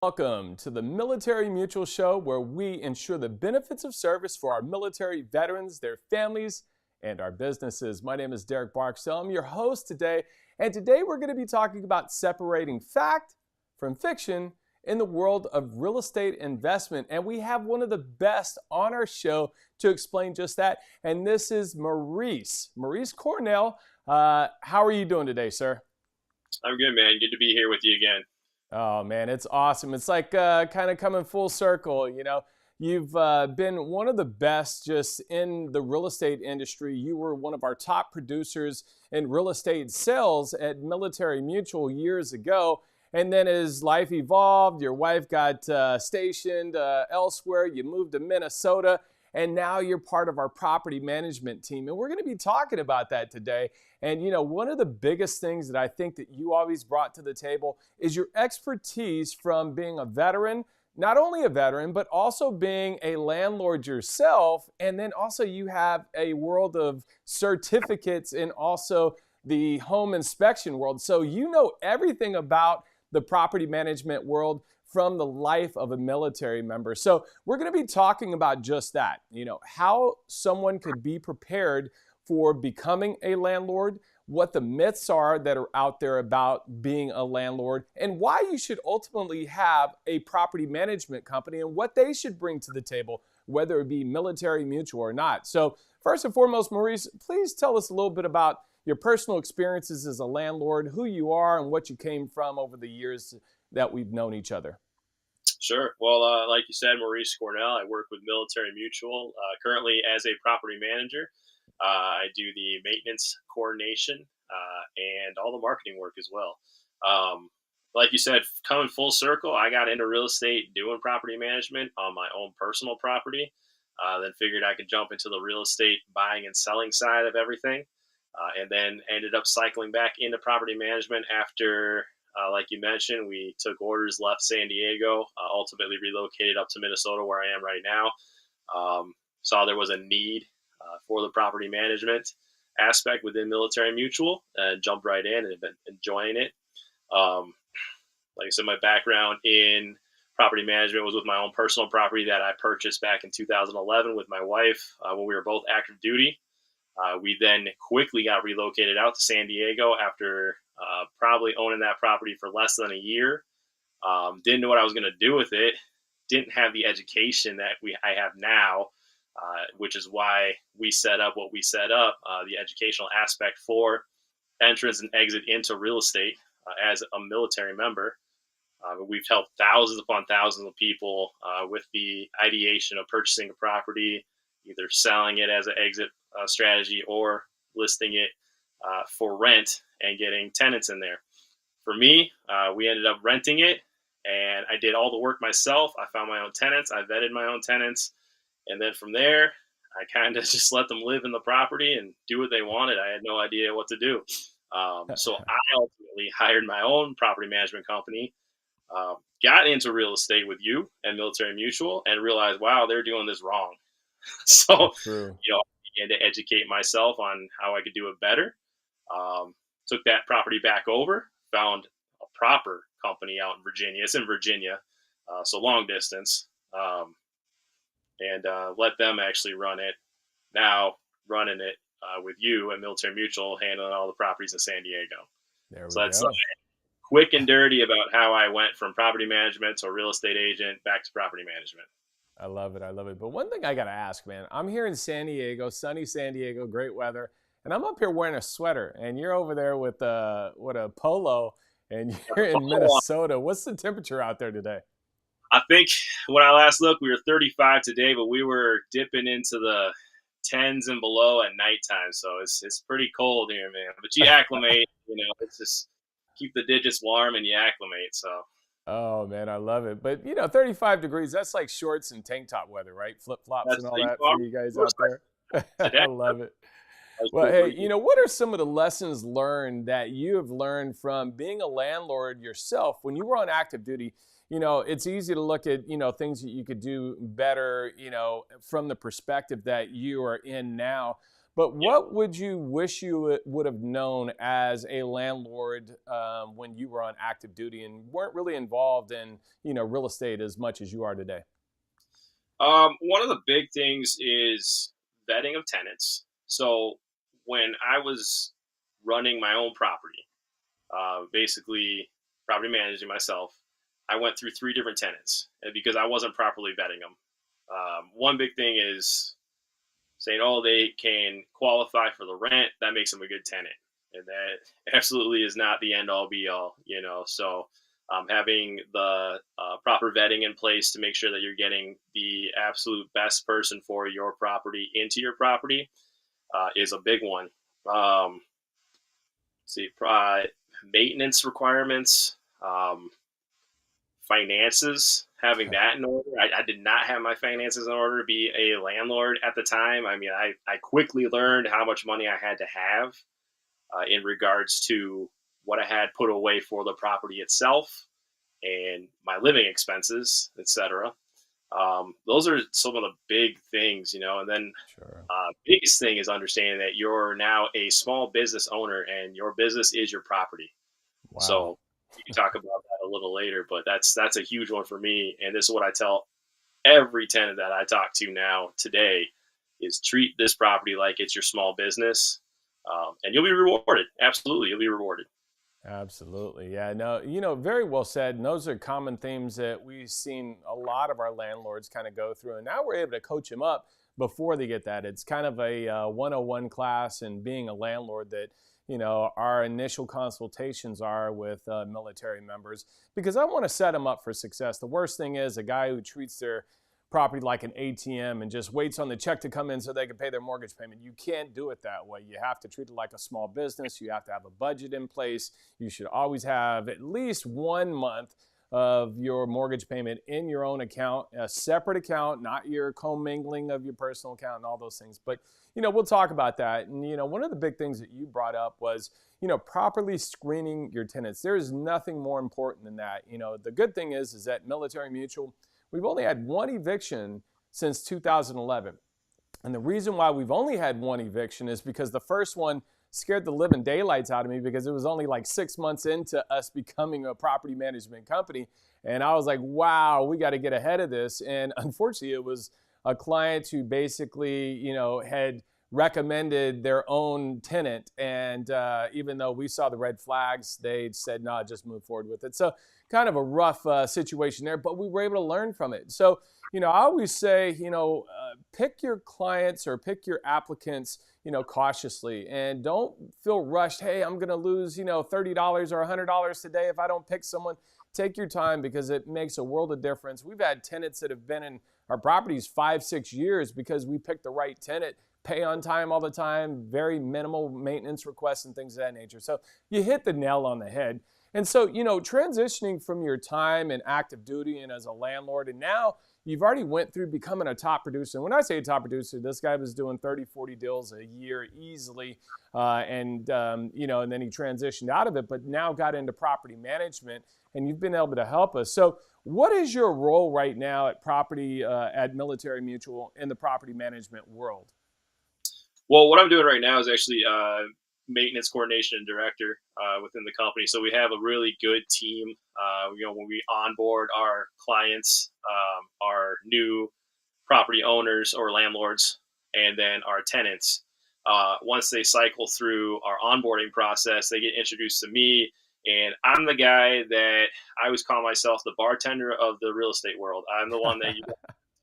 Welcome to the Military Mutual Show, where we ensure the benefits of service for our military veterans, their families, and our businesses. My name is Derek Barksdale. I'm your host today, and today we're going to be talking about separating fact from fiction in the world of real estate investment. And we have one of the best on our show to explain just that, and this is Maurice Cornell. How are you doing today, sir? I'm good, man. Good to be here with you again. Oh, man, it's awesome. It's like kind of coming full circle. You know, you've been one of the best just in the real estate industry. You were one of our top producers in real estate sales at Military Mutual years ago. And then as life evolved, your wife got stationed elsewhere. You moved to Minnesota. And now you're part of our property management team. And we're going to be talking about that today. And, you know, one of the biggest things that I think that you always brought to the table is your expertise from being a veteran, not only a veteran, but also being a landlord yourself. And then also you have a world of certificates and also the home inspection world. So you know everything about the property management world from the life of a military member. So we're going to be talking about just that, you know, how someone could be prepared for becoming a landlord, what the myths are that are out there about being a landlord, and why you should ultimately have a property management company and what they should bring to the table, whether it be Military Mutual or not. So first and foremost, Maurice, please tell us a little bit about your personal experiences as a landlord, who you are, and what you came from over the years that we've known each other. Sure. Well, like you said, Maurice Cornell, I work with Military Mutual currently as a property manager. I do the maintenance coordination and all the marketing work as well. Like you said, coming full circle, I got into real estate doing property management on my own personal property, then figured I could jump into the real estate buying and selling side of everything, and then ended up cycling back into property management after like you mentioned, we took orders, left San Diego, ultimately relocated up to Minnesota where I am right now. Saw there was a need for the property management aspect within Military Mutual and jumped right in and have been enjoying it. Like I said, my background in property management was with my own personal property that I purchased back in 2011 with my wife when we were both active duty. We then quickly got relocated out to San Diego after probably owning that property for less than a year. Didn't know what I was going to do with it. Didn't have the education that I have now, which is why we set up what we set up, the educational aspect for entrance and exit into real estate as a military member. We've helped thousands upon thousands of people with the ideation of purchasing a property, either selling it as an exit strategy or listing it for rent and getting tenants in there. For me, we ended up renting it, and I did all the work myself. I found my own tenants. I vetted my own tenants. And then from there, I kind of just let them live in the property and do what they wanted. I had no idea what to do. So I ultimately hired my own property management company, got into real estate with you and Military Mutual, and realized, wow, they're doing this wrong. So, True. you know, I began to educate myself on how I could do it better. Took that property back over, found a proper company out in Virginia. It's in Virginia, so long distance, and let them actually run it. Now running it with you and Military Mutual, handling all the properties in San Diego. There we So that's go. quick and dirty about how I went from property management to real estate agent back to property management. I love it. I love it. But one thing I got to ask, man, I'm here in San Diego, sunny San Diego, great weather. And I'm up here wearing a sweater, and you're over there with a polo, and you're in Minnesota. What's the temperature out there today? I think when I last looked, we were 35 today, but we were dipping into the 10s and below at nighttime. So it's pretty cold here, man. But you acclimate, you know, it's just keep the digits warm and you acclimate. So. Oh, man, I love it. But, you know, 35 degrees, that's like shorts and tank top weather, right? Flip-flops and all that for you guys out there. I love it. Well, hey, you know, what are some of the lessons learned that you have learned from being a landlord yourself when you were on active duty? You know, it's easy to look at, you know, things that you could do better, you know, from the perspective that you are in now. But Yeah. what would you wish you would have known as a landlord when you were on active duty and weren't really involved in, real estate as much as you are today? One of the big things is vetting of tenants. So when I was running my own property, basically property managing myself, I went through three different tenants because I wasn't properly vetting them. One big thing is saying, oh, they can qualify for the rent. That makes them a good tenant. And that absolutely is not the end all be all, So having the proper vetting in place to make sure that you're getting the absolute best person for your property into your property is a big one. See, maintenance requirements, finances, having that in order. I did not have my finances in order to be a landlord at the time. I mean, I quickly learned how much money I had to have in regards to what I had put away for the property itself and my living expenses, etc. Those are some of the big things, And then Sure. biggest thing is understanding that you're now a small business owner and your business is your property. Wow. So we can talk about that a little later, but that's a huge one for me. And this is what I tell every tenant that I talk to now today is treat this property like it's your small business, and you'll be rewarded. Absolutely, you'll be rewarded. Absolutely. Yeah, no, very well said. And those are common themes that we've seen a lot of our landlords kind of go through. And now we're able to coach them up before they get that. It's kind of a 101 class in being a landlord that, our initial consultations are with military members because I want to set them up for success. The worst thing is a guy who treats their property like an ATM and just waits on the check to come in so they can pay their mortgage payment. You can't do it that way. You have to treat it like a small business. You have to have a budget in place. You should always have at least 1 month of your mortgage payment in your own account, a separate account, not your commingling of your personal account and all those things. But, we'll talk about that. And, one of the big things that you brought up was, properly screening your tenants. There is nothing more important than that. The good thing is that Military Mutual, we've only had one eviction since 2011. And the reason why we've only had one eviction is because the first one scared the living daylights out of me because it was only like 6 months into us becoming a property management company. And I was like, wow, we got to get ahead of this. And unfortunately, it was a client who basically, had recommended their own tenant. And even though we saw the red flags, they said, no, just move forward with it. So kind of a rough situation there, but we were able to learn from it. So, I always say, pick your clients or pick your applicants, cautiously and don't feel rushed. Hey, I'm going to lose, $30 or $100 today if I don't pick someone. Take your time because it makes a world of difference. We've had tenants that have been in our properties 5-6 years because we picked the right tenant, pay on time all the time, very minimal maintenance requests and things of that nature. So you hit the nail on the head. And so, transitioning from your time in active duty and as a landlord, and now you've already went through becoming a top producer. And when I say a top producer, this guy was doing 30, 40 deals a year easily. And then he transitioned out of it, but now got into property management and you've been able to help us. So what is your role right now at Military Mutual in the property management world? Well, what I'm doing right now is actually maintenance coordination and director within the company. So we have a really good team. When we onboard our clients, our new property owners or landlords, and then our tenants. Once they cycle through our onboarding process, they get introduced to me, and I'm the guy that I always call myself the bartender of the real estate world. I'm the one that you go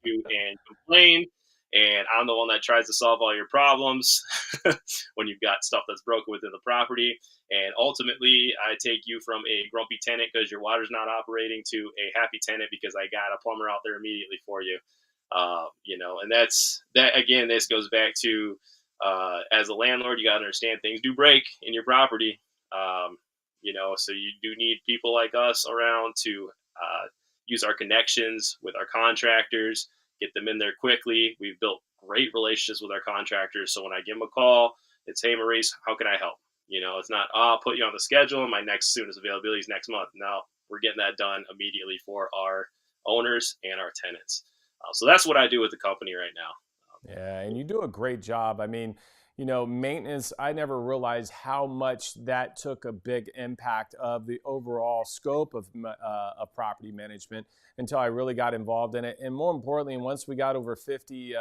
to and complain, and I'm the one that tries to solve all your problems when you've got stuff that's broken within the property. And ultimately, I take you from a grumpy tenant because your water's not operating to a happy tenant because I got a plumber out there immediately for you. And that's that again. This goes back to as a landlord, you got to understand things do break in your property. So you do need people like us around to use our connections with our contractors, get them in there quickly. We've built great relationships with our contractors. So when I give them a call, it's, hey, Maurice, how can I help? It's not, oh, I'll put you on the schedule and my next soonest availability is next month. No, we're getting that done immediately for our owners and our tenants. So that's what I do with the company right now. Yeah, and you do a great job. I mean, maintenance, I never realized how much that took a big impact of the overall scope of property management until I really got involved in it. And more importantly, once we got over 50,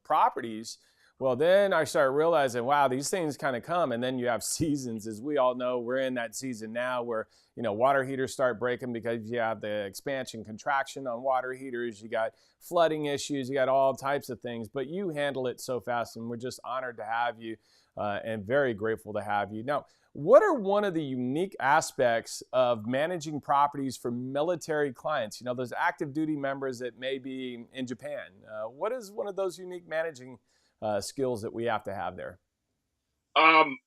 properties, well, then I started realizing, wow, these things kind of come. And then you have seasons, as we all know, we're in that season now where, water heaters start breaking because you have the expansion, contraction on water heaters. You got flooding issues. You got all types of things. But you handle it so fast, and we're just honored to have you and very grateful to have you. Now, what are one of the unique aspects of managing properties for military clients? Those active duty members that may be in Japan. What is one of those unique managing skills that we have to have there? Um,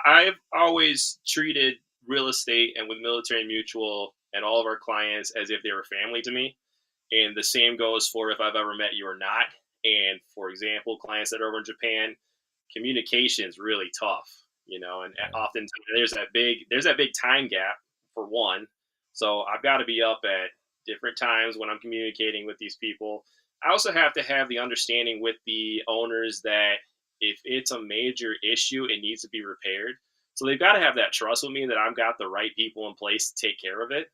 I've always treated real estate and with Military Mutual and all of our clients as if they were family to me. And the same goes for if I've ever met you or not. And for example, clients that are over in Japan, communication is really tough, and Yeah. oftentimes there's that big time gap for one. So I've got to be up at different times when I'm communicating with these people. I also have to have the understanding with the owners that if it's a major issue, it needs to be repaired. So they've got to have that trust with me that I've got the right people in place to take care of it.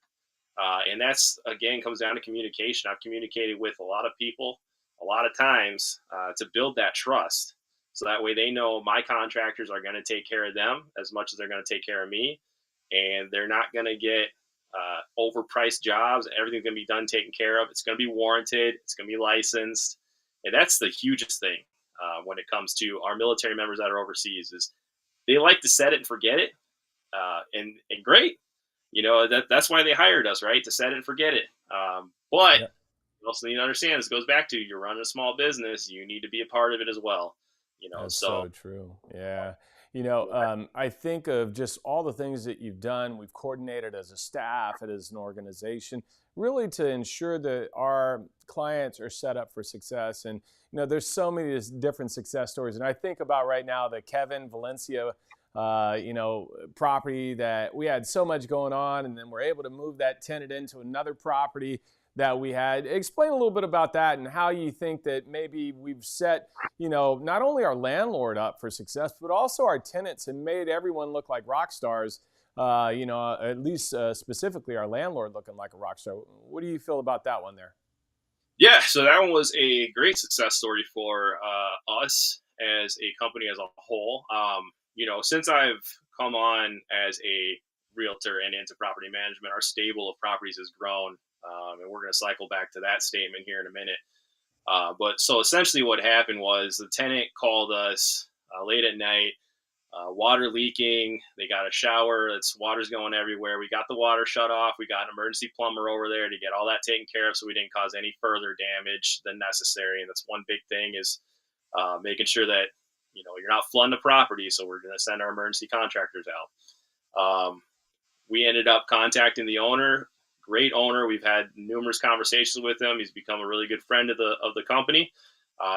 And that's, again, comes down to communication. I've communicated with a lot of people a lot of times to build that trust. So that way they know my contractors are going to take care of them as much as they're going to take care of me. And they're not going to get overpriced jobs. Everything's going to be done, taken care of. It's going to be warranted. It's going to be licensed. And that's the hugest thing when it comes to our military members that are overseas is they like to set it and forget it. And great. That's why they hired us, right? To set it and forget it. But Yeah. you also need to understand this goes back to you're running a small business. You need to be a part of it as well. That's So so true. Yeah. I think of just all the things that you've done. We've coordinated as a staff and as an organization, really to ensure that our clients are set up for success. And, there's so many different success stories. And I think about right now the Kevin Valencia, property that we had so much going on, and then we're able to move that tenant into another property that we had. Explain a little bit about that and how you think that maybe we've set, not only our landlord up for success, but also our tenants and made everyone look like rock stars. At least specifically our landlord looking like a rock star. What do you feel about that one there? yeah, so that one was a great success story for us as a company as a whole. Since I've come on as a realtor and into property management, our stable of properties has grown. And we're going to cycle back to that statement here in a minute. But so essentially what happened was the tenant called us late at night, water leaking. They got a shower. It's water's going everywhere. We got the water shut off. We got an emergency plumber over there to get all that taken care of so we didn't cause any further damage than necessary. And that's one big thing is making sure that, you're not flooding the property. So we're going to send our emergency contractors out. We ended up contacting the owner. Great owner. We've had numerous conversations with him. He's become a really good friend of the company.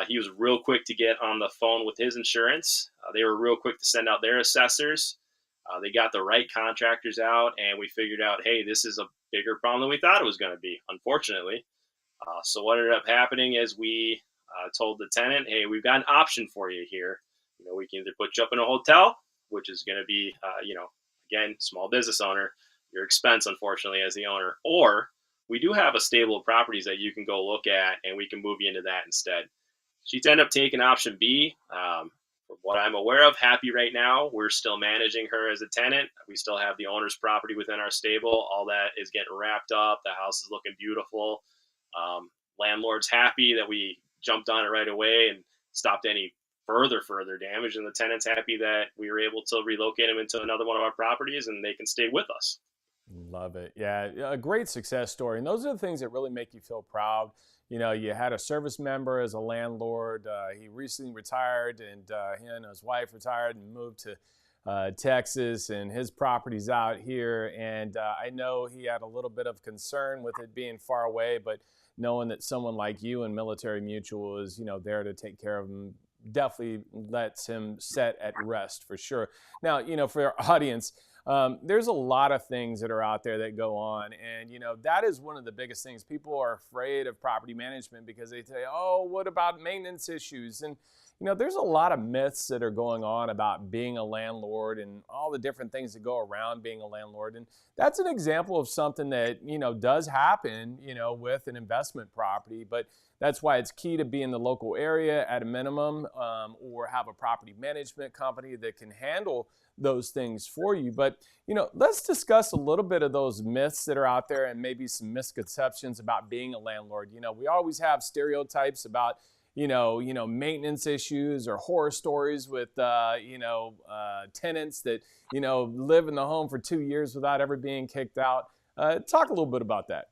He was real quick to get on the phone with his insurance. They were real quick to send out their assessors. They got the right contractors out, and we figured out, hey, this is a bigger problem than we thought it was going to be, unfortunately. So what ended up happening is we told the tenant, hey, we've got an option for you here. We can either put you up in a hotel, which is going to be, again, small business owner, your expense, unfortunately, as the owner, or we do have a stable of properties that you can go look at, and we can move you into that instead. She's ended up taking option B. From what I'm aware of, happy right now. We're still managing her as a tenant. We still have the owner's property within our stable. All that is getting wrapped up. The house is looking beautiful. Landlord's happy that we jumped on it right away and stopped any further damage. And the tenant's happy that we were able to relocate them into another one of our properties and they can stay with us. Love it. Yeah, a great success story. And those are the things that really make you feel proud. You had a service member as a landlord. He recently retired, and he and his wife retired and moved to Texas, and his property's out here. And I know he had a little bit of concern with it being far away, but knowing that someone like you and Military Mutual is, there to take care of him definitely lets him set at rest for sure. Now, for our audience, there's a lot of things that are out there that go on. And, that is one of the biggest things. People are afraid of property management because they say, oh, what about maintenance issues? And, there's a lot of myths that are going on about being a landlord and all the different things that go around being a landlord. And that's an example of something that, does happen, with an investment property. But that's why it's key to be in the local area at a minimum, or have a property management company that can handle those things for you. But, let's discuss a little bit of those myths that are out there and maybe some misconceptions about being a landlord. We always have stereotypes about, maintenance issues or horror stories with, tenants that, live in the home for 2 years without ever being kicked out. Talk a little bit about that.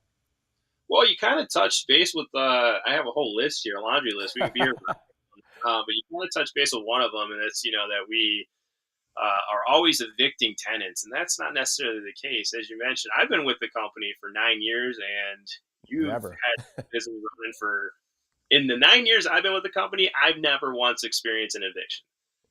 Well, you kind of touched base with. I have a whole list here, a laundry list. We could be here, but you kind of touched base with one of them, and it's that we are always evicting tenants, and that's not necessarily the case. As you mentioned, I've been with the company for 9 years, and you've Never. had business running for. In the 9 years I've been with the company, I've never once experienced an eviction.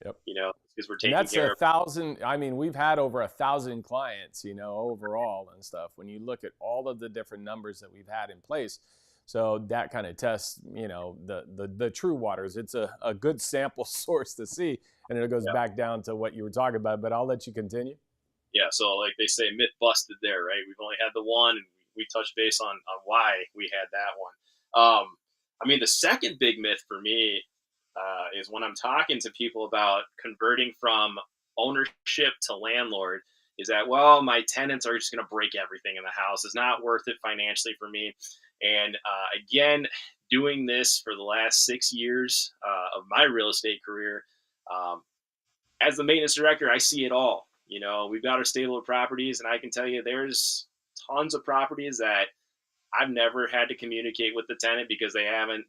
Yep. Because we're And taking that's care of. 1,000. I mean, we've had over 1,000 clients, overall and stuff. When you look at all of the different numbers that we've had in place, so that kind of tests, the true waters. It's a good sample source to see, and it goes Yeah. back down to what you were talking about. But I'll let you continue. Yeah, so like they say, myth busted there, right? We've only had the one, and we touched base on why we had that one. The second big myth for me is when I'm talking to people about converting from ownership to landlord, is that, well, my tenants are just going to break everything in the house. It's not worth it financially for me. And again, doing this for the last 6 years of my real estate career, as the maintenance director, I see it all. We've got our stable of properties, and I can tell you there's tons of properties that I've never had to communicate with the tenant because they haven't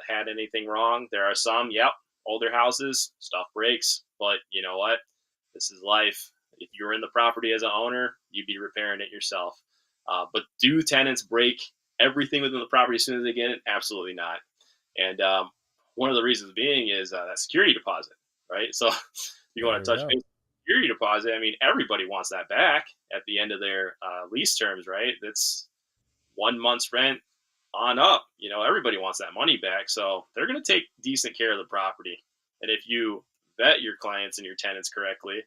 had anything wrong. There are some, older houses, stuff breaks, but you know what? This is life. If you're in the property as an owner, you'd be repairing it yourself. But do tenants break everything within the property as soon as they get it? Absolutely not. And one of the reasons being is that security deposit, right? So you want to touch base security deposit. Everybody wants that back at the end of their lease terms, right? That's 1 month's rent on up. Everybody wants that money back. So they're going to take decent care of the property. And if you vet your clients and your tenants correctly,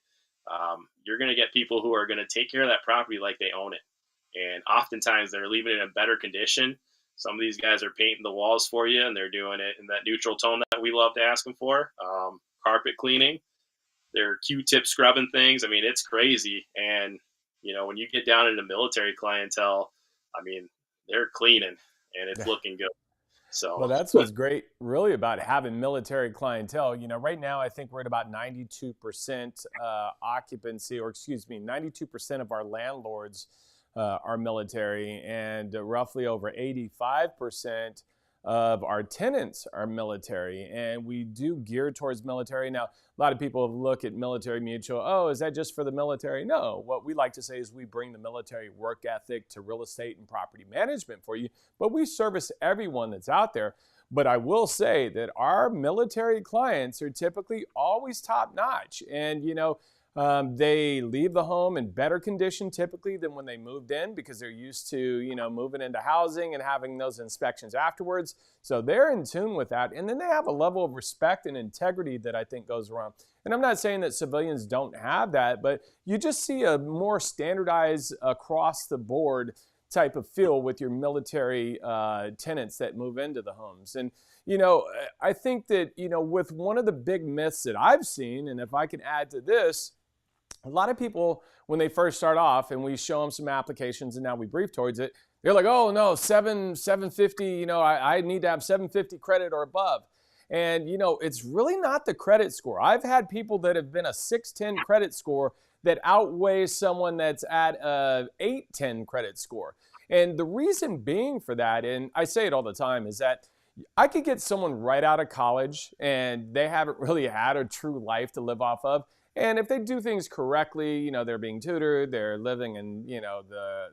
you're going to get people who are going to take care of that property like they own it. And oftentimes they're leaving it in better condition. Some of these guys are painting the walls for you, and they're doing it in that neutral tone that we love to ask them for. Carpet cleaning, they're Q-tip scrubbing things. It's crazy. And, when you get down into military clientele, they're cleaning and it's looking good. So, well, that's what's great really about having military clientele. Right now, I think we're at about 92% occupancy, or excuse me, 92% of our landlords are military, and roughly over 85% of our tenants are military, and we do gear towards military. Now, a lot of people look at military mutual, oh, is that just for the military? No, what we like to say is we bring the military work ethic to real estate and property management for you, but we service everyone that's out there. But I will say that our military clients are typically always top notch, and they leave the home in better condition typically than when they moved in, because they're used to, moving into housing and having those inspections afterwards. So they're in tune with that. And then they have a level of respect and integrity that I think goes around. And I'm not saying that civilians don't have that, but you just see a more standardized across the board type of feel with your military tenants that move into the homes. And I think that, with one of the big myths that I've seen, and if I can add to this, a lot of people, when they first start off and we show them some applications and now we brief towards it, they're like, oh no, 750, I need to have 750 credit or above. And, it's really not the credit score. I've had people that have been a 610 credit score that outweighs someone that's at a 810 credit score. And the reason being for that, and I say it all the time, is that I could get someone right out of college and they haven't really had a true life to live off of. And if they do things correctly, they're being tutored, they're living in,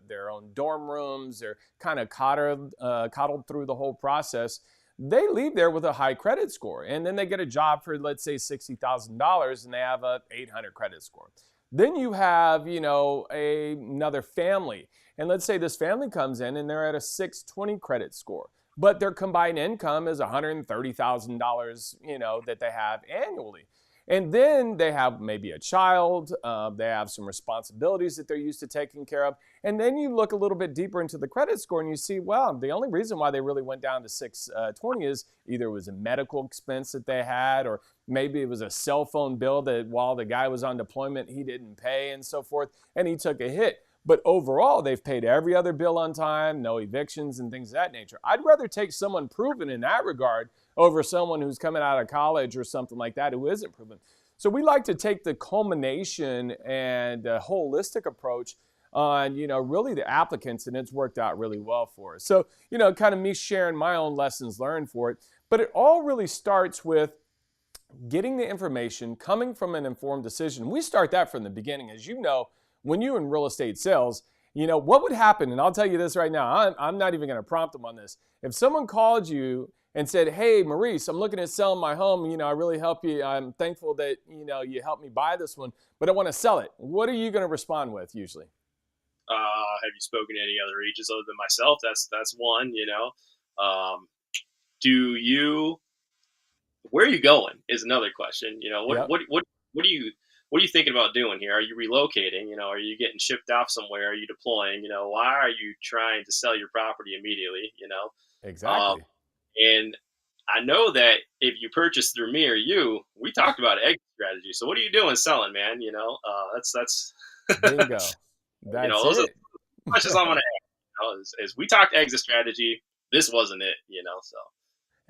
their own dorm rooms, they're kind of coddled through the whole process. They leave there with a high credit score. And then they get a job for, let's say, $60,000 and they have a 800 credit score. Then you have, another family. And let's say this family comes in and they're at a 620 credit score. but their combined income is $130,000, that they have annually. And then they have maybe a child, they have some responsibilities that they're used to taking care of. And then you look a little bit deeper into the credit score and you see, well, the only reason why they really went down to 620 is either it was a medical expense that they had, or maybe it was a cell phone bill that while the guy was on deployment, he didn't pay and so forth, and he took a hit. But overall, they've paid every other bill on time, no evictions and things of that nature. I'd rather take someone proven in that regard over someone who's coming out of college or something like that who isn't proven. So we like to take the culmination and a holistic approach on, really the applicants, and it's worked out really well for us. So, kind of me sharing my own lessons learned for it. But it all really starts with getting the information, coming from an informed decision. We start that from the beginning. As you know, when you're in real estate sales, what would happen, and I'll tell you this right now, I'm not even going to prompt them on this. If someone called you and said, hey, Maurice, I'm looking at selling my home, I really help you. I'm thankful that, you helped me buy this one, but I want to sell it. What are you going to respond with usually? Have you spoken to any other agents other than myself? That's one. Do you? Where are you going? Is another question. Yep. What are you thinking about doing here? Are you relocating? Are you getting shipped off somewhere? Are you deploying? Why are you trying to sell your property immediately? Um, Exactly. and I know that if you purchase through me or you, we talked about exit strategy. So what are you doing selling, man? That's Bingo. That's those are it. the questions I'm gonna ask. As we talked exit strategy, this wasn't it. So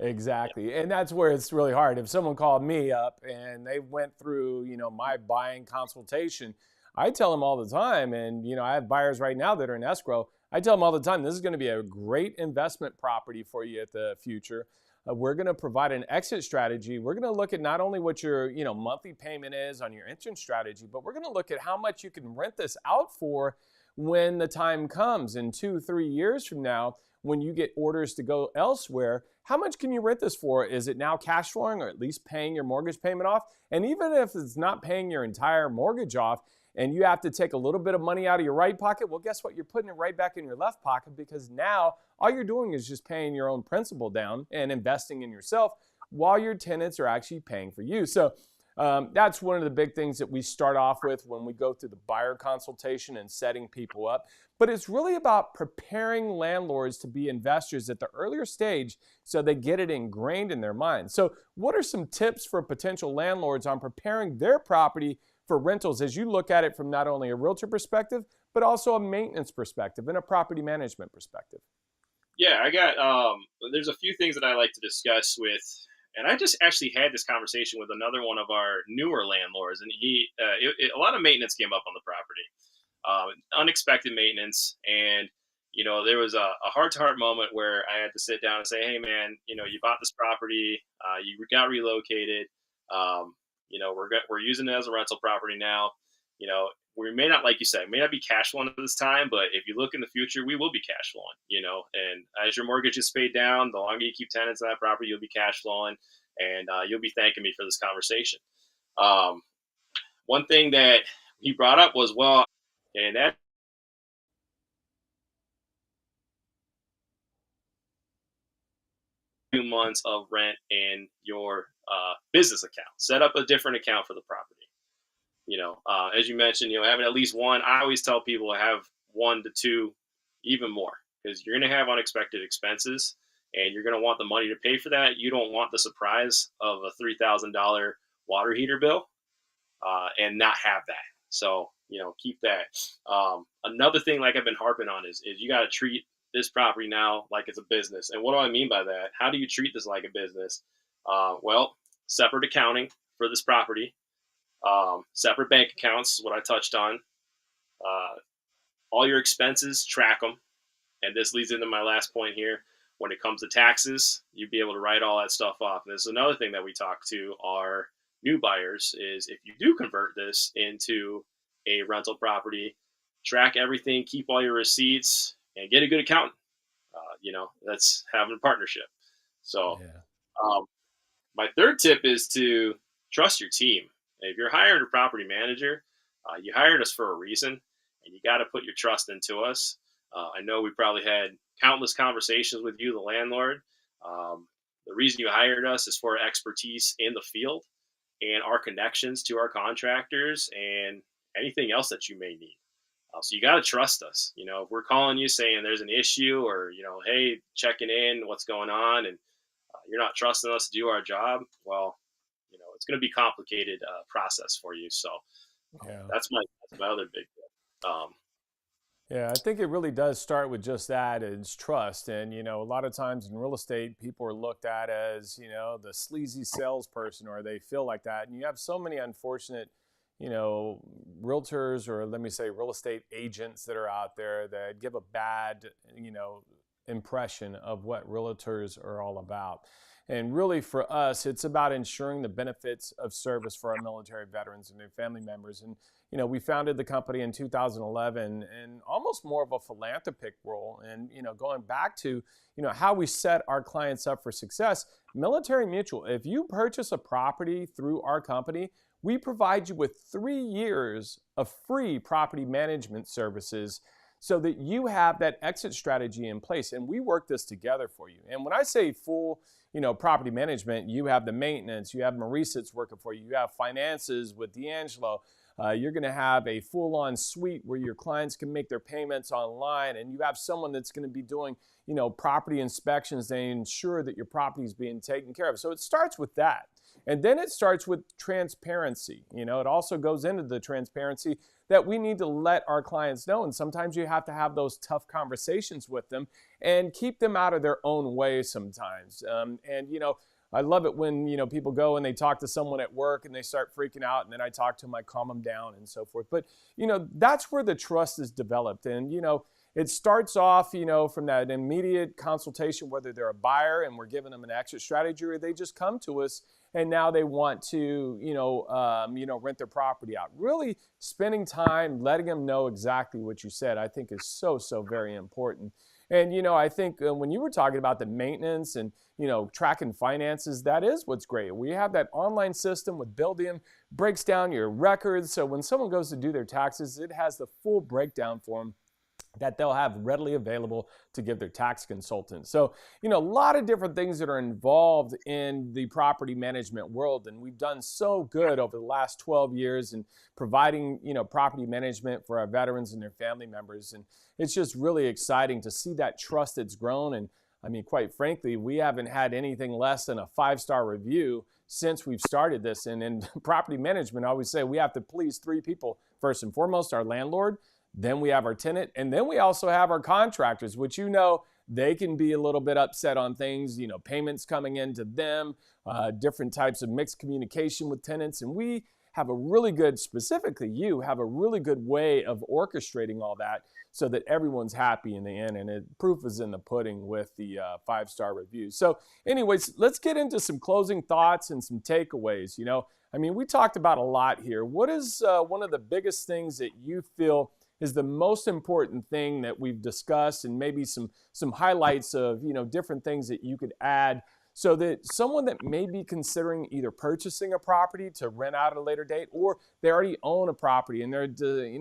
yeah. Exactly. And that's where it's really hard. If someone called me up and they went through, my buying consultation, I tell them all the time, and, I have buyers right now that are in escrow. I tell them all the time, this is going to be a great investment property for you at the future. We're going to provide an exit strategy. We're going to look at not only what your, monthly payment is on your entrance strategy, but we're going to look at how much you can rent this out for when the time comes in 2-3 years from now, when you get orders to go elsewhere. How much can you rent this for? Is it now cash flowing or at least paying your mortgage payment off? And even if it's not paying your entire mortgage off and you have to take a little bit of money out of your right pocket, well, guess what? You're putting it right back in your left pocket, because now all you're doing is just paying your own principal down and investing in yourself while your tenants are actually paying for you. So that's one of the big things that we start off with when we go through the buyer consultation and setting people up. But it's really about preparing landlords to be investors at the earlier stage so they get it ingrained in their minds. So what are some tips for potential landlords on preparing their property for rentals as you look at it from not only a realtor perspective, but also a maintenance perspective and a property management perspective? Yeah, I got there's a few things that I like to discuss with, and I just actually had this conversation with another one of our newer landlords, and a lot of maintenance came up on the property, unexpected maintenance, and there was a heart to heart moment where I had to sit down and say, hey man, you bought this property, you got relocated, we're using it as a rental property now, you know, we may not, like you said, may not be cash flowing at this time, but if you look in the future, we will be cash flowing, and as your mortgage is paid down, the longer you keep tenants on that property, you'll be cash flowing, and you'll be thanking me for this conversation. Um, One thing that he brought up was, well, and that 2 months of rent in your business account. Set up a different account for the property. As you mentioned, having at least one. I always tell people to have 1 to 2, even more, because you're going to have unexpected expenses, and you're going to want the money to pay for that. You don't want the surprise of a $3,000 water heater bill and not have that. So keep that. Another thing, like I've been harping on, is you got to treat this property now like it's a business. And what do I mean by that? How do you treat this like a business? Well, separate accounting for this property, separate bank accounts, what I touched on. Uh, all your expenses, track them. And this leads into my last point here. When it comes to taxes, you'd be able to write all that stuff off. And this is another thing that we talk to our new buyers is, if you do convert this into a rental property, track everything, keep all your receipts, and get a good accountant. That's having a partnership. So Yeah. um, my third tip is to trust your team. If you're hiring a property manager, you hired us for a reason, and you got to put your trust into us. I know we probably had countless conversations with you, the landlord. The reason you hired us is for our expertise in the field and our connections to our contractors and anything else that you may need. So you got to trust us. If we're calling you saying there's an issue, or hey, checking in, what's going on, and you're not trusting us to do our job, well, it's going to be complicated process for you. So Yeah. that's my other big deal. Yeah, I think it really does start with just that. It's trust. And, a lot of times in real estate, people are looked at as, the sleazy salesperson, or they feel like that. And you have so many unfortunate, realtors, or let me say real estate agents, that are out there that give a bad, impression of what realtors are all about. And really, for us, it's about ensuring the benefits of service for our military veterans and their family members. And, we founded the company in 2011 in almost more of a philanthropic role. And, going back to, how we set our clients up for success, Military Mutual, if you purchase a property through our company, we provide you with 3 years of free property management services so that you have that exit strategy in place. And we work this together for you. And when I say full, property management, you have the maintenance, you have Maurice that's working for you, you have finances with D'Angelo. You're going to have a full-on suite where your clients can make their payments online, and you have someone that's going to be doing, property inspections to ensure that your property is being taken care of. So it starts with that. And then it starts with transparency. It also goes into the transparency that we need to let our clients know. And sometimes you have to have those tough conversations with them and keep them out of their own way sometimes. I love it when, people go and they talk to someone at work and they start freaking out, and then I talk to them, I calm them down and so forth. But, that's where the trust is developed. And, it starts off, from that immediate consultation, whether they're a buyer and we're giving them an exit strategy, or they just come to us and now they want to, rent their property out. Really spending time letting them know exactly what you said, I think is so, so very important. And, I think when you were talking about the maintenance and, tracking finances, that is what's great. We have that online system with Buildium, breaks down your records. So when someone goes to do their taxes, it has the full breakdown for them that they'll have readily available to give their tax consultant. So, a lot of different things that are involved in the property management world. And we've done so good over the last 12 years in providing, property management for our veterans and their family members. And it's just really exciting to see that trust that's grown. And I mean, quite frankly, we haven't had anything less than a 5-star review since we've started this. And in property management, I always say we have to please 3 people. First and foremost, our landlord. Then we have our tenant, and then we also have our contractors, which, they can be a little bit upset on things, payments coming into them, different types of mixed communication with tenants. And we have a really good, specifically you have a really good way of orchestrating all that so that everyone's happy in the end. And proof is in the pudding with the 5-star reviews. So anyways, let's get into some closing thoughts and some takeaways. We talked about a lot here. What is one of the biggest things that you feel is the most important thing that we've discussed, and maybe some highlights of, different things that you could add so that someone that may be considering either purchasing a property to rent out at a later date, or they already own a property and they're,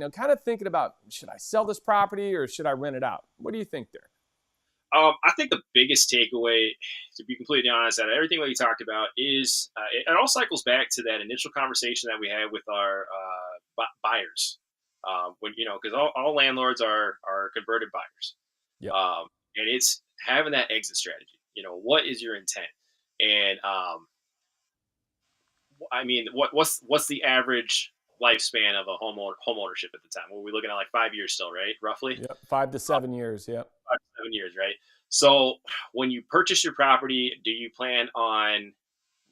kind of thinking about, should I sell this property or should I rent it out? What do you think there? I think the biggest takeaway, to be completely honest, out of everything that you talked about is it all cycles back to that initial conversation that we had with our buyers. Because all landlords are converted buyers. Yep. And it's having that exit strategy. What is your intent? And what's the average lifespan of a home ownership at the time? Well, we're looking at like 5 years still, right? Roughly. Yep. 5 to 7 years. Yep. 5 to 7 years, right? So when you purchase your property, do you plan on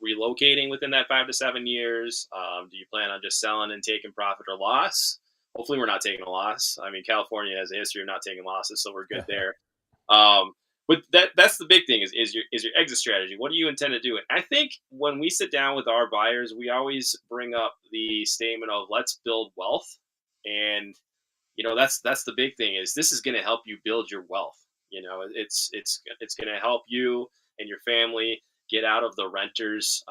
relocating within that 5 to 7 years? Do you plan on just selling and taking profit or loss? Hopefully we're not taking a loss. California has a history of not taking losses, so we're good there. But that's the big thing is your exit strategy. What do you intend to do? I think when we sit down with our buyers, we always bring up the statement of let's build wealth. And, that's the big thing is this is going to help you build your wealth. It's going to help you and your family get out of the renter's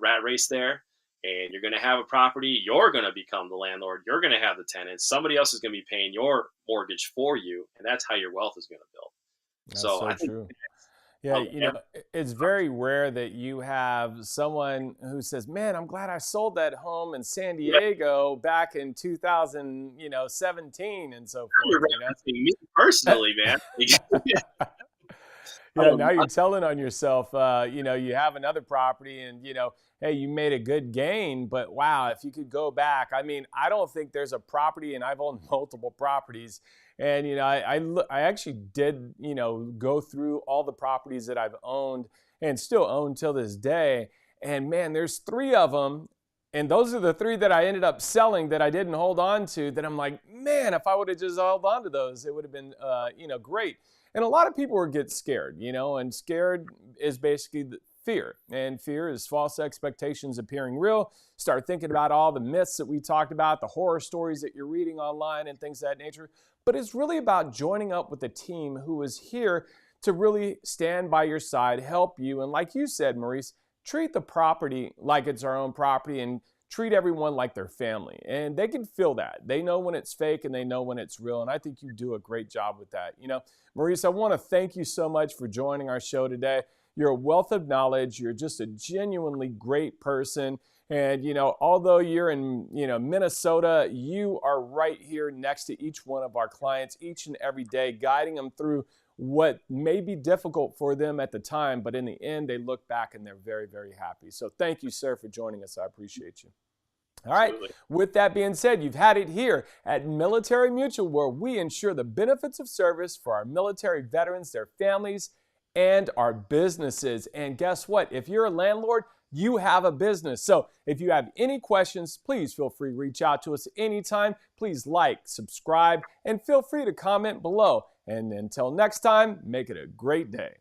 rat race there. and you're going to have a property. You're going to become the landlord. You're going to have the tenants. Somebody else is going to be paying your mortgage for you, and that's how your wealth is going to build. That's So so I think true. Yeah, you know, it's very rare that you have someone who says, "Man, I'm glad I sold that home in San yeah, Diego back in 2017 and so you're forth." You referencing me personally, man. Yeah, Oh, now you're telling on yourself. You know, you have another property, and hey, you made a good gain. But wow, if you could go back, I mean, I don't think there's a property, and I've owned multiple properties, and I actually did go through all the properties that I've owned and still own till this day. And man, there's three of them. And those are the three that I ended up selling that I didn't hold on to. That I'm like, man, if I would have just held on to those, it would have been, great. And a lot of people would get scared, and scared is basically the fear. And fear is false expectations appearing real. Start thinking about all the myths that we talked about, the horror stories that you're reading online and things of that nature. But it's really about joining up with a team who is here to really stand by your side, help you. And like you said, Maurice, treat the property like it's our own property and treat everyone like their family. And they can feel that. They know when it's fake and they know when it's real. And I think you do a great job with that. Maurice, I want to thank you so much for joining our show today. You're a wealth of knowledge. You're just a genuinely great person. And, although you're in, Minnesota, you are right here next to each one of our clients each and every day, guiding them through what may be difficult for them at the time, but in the end, they look back and they're very, very happy. So thank you, sir, for joining us. I appreciate you. All right. absolutely. With that being said, you've had it here at Military Mutual, where we ensure the benefits of service for our military veterans, their families, and our businesses. And guess what? If you're a landlord, you have a business. So if you have any questions, please feel free to reach out to us anytime. Please like, subscribe, and feel free to comment below. And until next time, make it a great day.